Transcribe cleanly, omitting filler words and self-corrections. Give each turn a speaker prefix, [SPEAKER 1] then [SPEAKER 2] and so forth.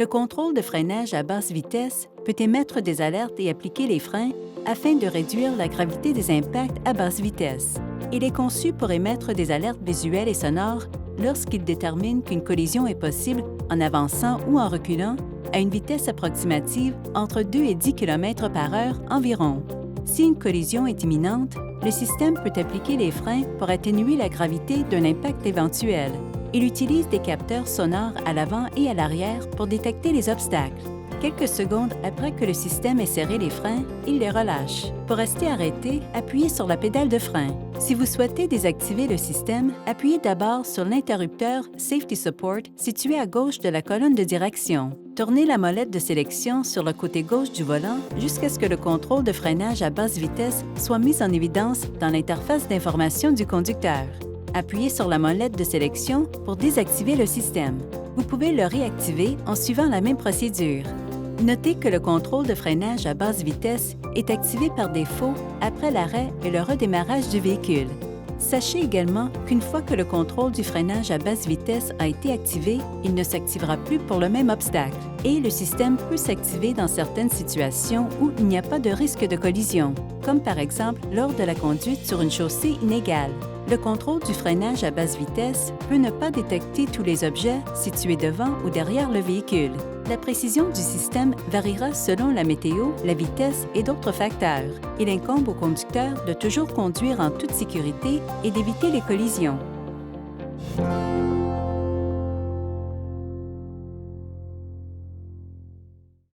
[SPEAKER 1] Le contrôle de freinage à basse vitesse peut émettre des alertes et appliquer les freins afin de réduire la gravité des impacts à basse vitesse. Il est conçu pour émettre des alertes visuelles et sonores lorsqu'il détermine qu'une collision est possible en avançant ou en reculant à une vitesse approximative entre 2 et 10 km/h environ. Si une collision est imminente, le système peut appliquer les freins pour atténuer la gravité d'un impact éventuel. Il utilise des capteurs sonores à l'avant et à l'arrière pour détecter les obstacles. Quelques secondes après que le système ait serré les freins, il les relâche. Pour rester arrêté, appuyez sur la pédale de frein. Si vous souhaitez désactiver le système, appuyez d'abord sur l'interrupteur Safety Support situé à gauche de la colonne de direction. Tournez la molette de sélection sur le côté gauche du volant jusqu'à ce que le contrôle de freinage à basse vitesse soit mis en évidence dans l'interface d'information du conducteur. Appuyez sur la molette de sélection pour désactiver le système. Vous pouvez le réactiver en suivant la même procédure. Notez que le contrôle de freinage à basse vitesse est activé par défaut après l'arrêt et le redémarrage du véhicule. Sachez également qu'une fois que le contrôle du freinage à basse vitesse a été activé, il ne s'activera plus pour le même obstacle et le système peut s'activer dans certaines situations où il n'y a pas de risque de collision, comme par exemple lors de la conduite sur une chaussée inégale. Le contrôle du freinage à basse vitesse peut ne pas détecter tous les objets situés devant ou derrière le véhicule. La précision du système variera selon la météo, la vitesse et d'autres facteurs. Il incombe au conducteur de toujours conduire en toute sécurité et d'éviter les collisions.